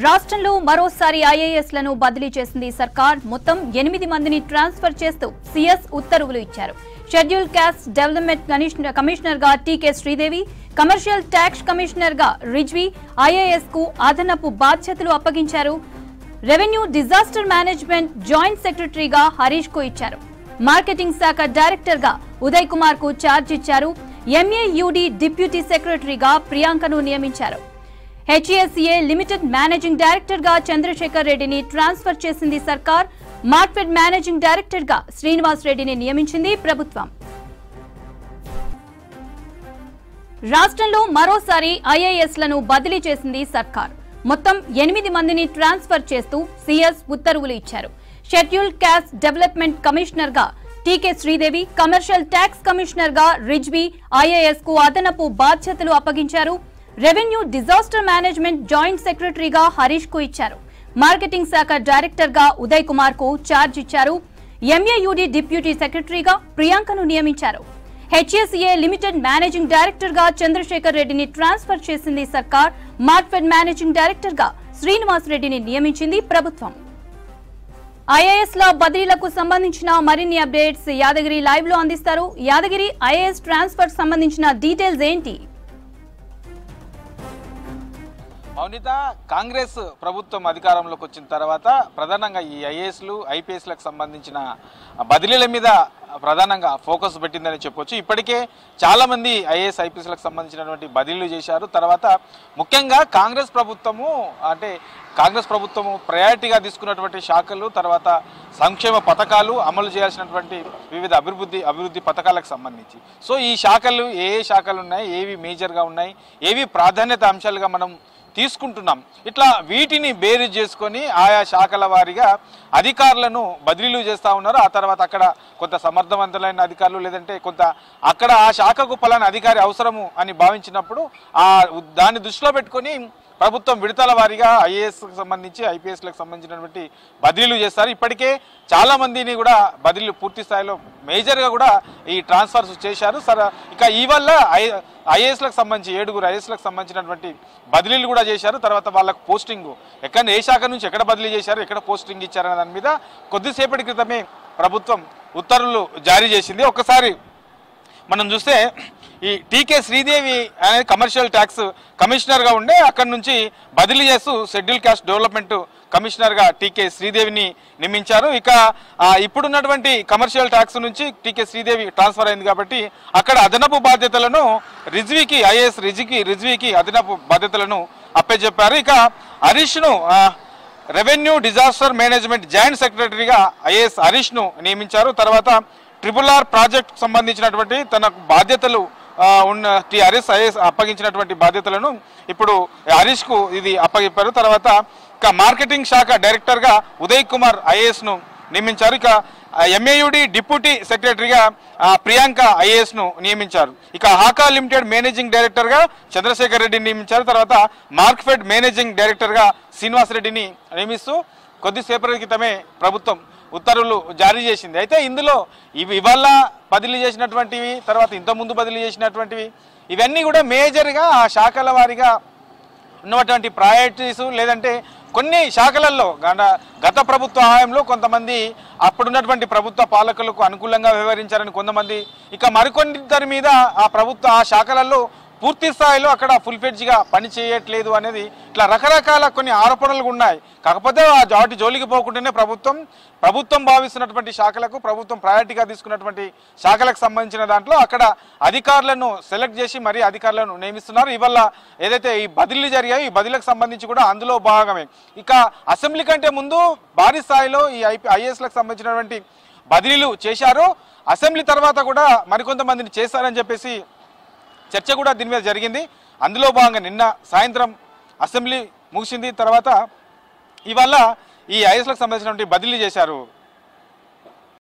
రాష్ట్రంలో మరోసారి ఐఏఎస్లను బదిలీ చేసింది సర్కార్. మొత్తం 8 మందిని ట్రాన్స్ఫర్ చేస్తూ సీఎస్ ఉత్తర్వులు ఇచ్చారు. షెడ్యూల్ క్యాస్ట్ డెవలప్మెంట్ కమిషనర్ గా టీకే శ్రీదేవి, కమర్షియల్ ట్యాక్స్ కమిషనర్ గా రిజ్వీ ఐఏఎస్ కు అదనపు బాధ్యతలు అప్పగించారు. రెవెన్యూ డిజాస్టర్ మేనేజ్మెంట్ జాయింట్ సెక్రటరీగా హరీష్ కు ఇచ్చారు. మార్కెటింగ్ శాఖ డైరెక్టర్ గా ఉదయ్ కుమార్ కు ఛార్జ్ ఇచ్చారు. ఎంఏయుడి డిప్యూటీ సెక్రటరీగా ప్రియాంకను నియమించారు. హెచ్ఈఎస్ఏ లిమిటెడ్ మేనేజింగ్ డైరెక్టర్ గా చంద్రశేఖర్ రెడ్డిని ట్రాన్స్ఫర్ చేసింది సర్కార్. మార్కెట్ మేనేజింగ్ డైరెక్టర్ గా శ్రీనివాస్ రెడ్డిని నియమించింది ప్రభుత్వం. రాష్ట్రంలో మరోసారి ఐఏఎస్లను బదిలీ చేసింది సర్కార్. మొత్తం 8 మందిని ట్రాన్స్ఫర్ చేస్తూ సీఎస్ ఉత్తర్వులు ఇచ్చారు. షెడ్యూల్ క్యాస్ట్ డెవలప్మెంట్ కమిషనర్ గా టీకే శ్రీదేవి, కమర్షియల్ ట్యాక్స్ కమిషనర్ గా రిజ్వీ ఐఏఎస్ కు అదనపు బాధ్యతలు అప్పగించారు. రెవెన్యూ డిజాస్టర్ మేనేజ్మెంట్ జాయింట్ సెక్రటరీగా హరీష్ కు ఇచ్చారు. మార్కెటింగ్ శాఖ డైరెక్టర్ గా ఉదయ్ కుమార్ కు ఛార్జ్ ఇచ్చారు. ఎంఏయుడి డిప్యూటీ సెక్రటరీగా ప్రియాంకను నియమించారు. హెచ్ఈఎస్ఏ లిమిటెడ్ మేనేజింగ్ డైరెక్టర్ గా చంద్రశేఖర్ రెడ్డిని ట్రాన్స్ఫర్ చేసింది సర్కార్. మార్కెట్ మేనేజింగ్ డైరెక్టర్ గా శ్రీనివాస్ రెడ్డిని నియమించింది ప్రభుత్వం. ఐఏఎస్ ల బదిలీలకు సంబంధించిన మరిన్ని అప్డేట్స్ యాదగిరి లైవ్ లో అందిస్తారు. యాదగిరి, ఐఏఎస్ ట్రాన్స్ఫర్ సంబంధించిన డీటెయిల్స్ ఏంటి? అవునిత, కాంగ్రెస్ ప్రభుత్వం అధికారంలోకి వచ్చిన తర్వాత ప్రధానంగా ఈ ఐఏఎస్లు ఐపీఎస్లకు సంబంధించిన బదిలీల మీద ప్రధానంగా ఫోకస్ పెట్టిందని చెప్పొచ్చు. ఇప్పటికే చాలామంది ఐఏఎస్ ఐపీఎస్లకు సంబంధించినటువంటి బదిలీలు చేశారు. తర్వాత ముఖ్యంగా కాంగ్రెస్ ప్రభుత్వము ప్రయారిటీగా తీసుకున్నటువంటి శాఖలు, తర్వాత సంక్షేమ పథకాలు అమలు చేయాల్సినటువంటి వివిధ అభివృద్ధి పథకాలకు సంబంధించి సో ఈ శాఖలు ఏ శాఖలు ఉన్నాయి, ఏవి మేజర్గా ఉన్నాయి, ఏవి ప్రాధాన్యత అంశాలుగా మనం తీసుకుంటున్నాం, ఇట్లా వీటిని బేరీజ్ చేసుకొని ఆయా శాఖల వారీగా అధికారులను బదిలీలు చేస్తూ ఉన్నారు. ఆ తర్వాత అక్కడ కొంత సమర్థవంతులైన అధికారులు, లేదంటే కొంత అక్కడ ఆ శాఖకు పలానా అధికారి అవసరము అని భావించినప్పుడు దాన్ని దృష్టిలో పెట్టుకొని ప్రభుత్వం విడతల వారీగా ఐఏఎస్కి సంబంధించి ఐపీఎస్లకు సంబంధించినటువంటి బదిలీలు చేస్తారు. ఇప్పటికే చాలా మందిని కూడా బదిలీలు పూర్తి స్థాయిలో మేజర్గా కూడా ఈ ట్రాన్స్ఫర్స్ చేశారు. ఇక ఈ వల్ల ఐఏఎస్లకు సంబంధించి 7 ఐఏఎస్లకు సంబంధించినటువంటి బదిలీలు కూడా చేశారు. తర్వాత వాళ్ళకు పోస్టింగ్ ఏ శాఖ నుంచి ఎక్కడ బదిలీ చేశారు, ఎక్కడ పోస్టింగ్ ఇచ్చారనే దాని మీద కొద్దిసేపటి క్రితమే ప్రభుత్వం ఉత్తర్వులు జారీ చేసింది. ఒక్కసారి మనం చూస్తే ఈ టీకే శ్రీదేవి అనేది కమర్షియల్ ట్యాక్స్ కమిషనర్గా ఉండే అక్కడి నుంచి బదిలీ చేస్తూ షెడ్యూల్ క్యాస్ట్ డెవలప్మెంట్ కమిషనర్గా టీకే శ్రీదేవిని నియమించారు. ఇక ఇప్పుడున్నటువంటి కమర్షియల్ ట్యాక్స్ నుంచి టీకే శ్రీదేవి ట్రాన్స్ఫర్ అయింది కాబట్టి అక్కడ అదనపు బాధ్యతలను రిజ్వీకి అదనపు బాధ్యతలను అప్పచెప్పారు. ఇక హరీష్ను రెవెన్యూ డిజాస్టర్ మేనేజ్మెంట్ జాయింట్ సెక్రటరీగా ఐఏఎస్ హరీష్ను నియమించారు. తర్వాత RRR ప్రాజెక్ట్ సంబంధించినటువంటి తనకు బాధ్యతలు ఉన్న ఐఏఎస్ అప్పగించినటువంటి బాధ్యతలను ఇప్పుడు హరీష్కు ఇది అప్పగిప్పారు. తర్వాత ఇక మార్కెటింగ్ శాఖ డైరెక్టర్గా ఉదయ్ కుమార్ ఐఏఎస్ను నియమించారు. ఇక ఎంఏయుడి డిప్యూటీ సెక్రటరీగా ప్రియాంక ఐఏఎస్ను నియమించారు. ఇక హాకా లిమిటెడ్ మేనేజింగ్ డైరెక్టర్గా చంద్రశేఖర్ రెడ్డిని నియమించారు. తర్వాత మార్క్ఫెడ్ మేనేజింగ్ డైరెక్టర్గా శ్రీనివాస్ రెడ్డిని నియమిస్తూ కొద్దిసేపటి క్రితమే ప్రభుత్వం ఉత్తర్వులు జారీ చేసింది. అయితే ఇందులో ఇవాళ బదిలీ చేసినటువంటివి, తర్వాత ఇంతకుముందు బదిలీ చేసినటువంటివి, ఇవన్నీ కూడా మేజర్గా ఆ శాఖల వారీగా ఉన్నటువంటి ప్రయారిటీసు, లేదంటే కొన్ని శాఖలలో గత ప్రభుత్వ హయాంలో కొంతమంది అప్పుడున్నటువంటి ప్రభుత్వ పాలకులకు అనుకూలంగా వ్యవహరించారని కొంతమంది, ఇక మరికొందరి మీద ఆ శాఖలలో పూర్తి స్థాయిలో అక్కడ ఫుల్ఫెడ్జ్గా పని చేయట్లేదు అనేది ఇట్లా రకరకాల కొన్ని ఆరోపణలు ఉన్నాయి. కాకపోతే వాటి జోలికి పోకుండానే ప్రభుత్వం భావిస్తున్నటువంటి శాఖలకు, ప్రభుత్వం ప్రయారిటీగా తీసుకున్నటువంటి శాఖలకు సంబంధించిన దాంట్లో అక్కడ అధికారులను సెలెక్ట్ చేసి మరీ అధికారులను నియమిస్తున్నారు. ఇవల్ల ఏదైతే ఈ బదిలీలు జరిగాయో ఈ బదిలీలకు సంబంధించి కూడా అందులో భాగమే. ఇక అసెంబ్లీ కంటే ముందు భారీ స్థాయిలో ఈ ఐఏఎస్లకు సంబంధించినటువంటి బదిలీలు చేశారు. అసెంబ్లీ తర్వాత కూడా మరికొంతమందిని చేస్తారని చెప్పేసి చర్చ కూడా దీని మీద జరిగింది. అందులో భాగంగా నిన్న సాయంత్రం అసెంబ్లీ ముగిసింది. తర్వాత ఇవాళ ఈ ఐఏఎస్లకు సంబంధించినటువంటి బదిలీ చేశారు.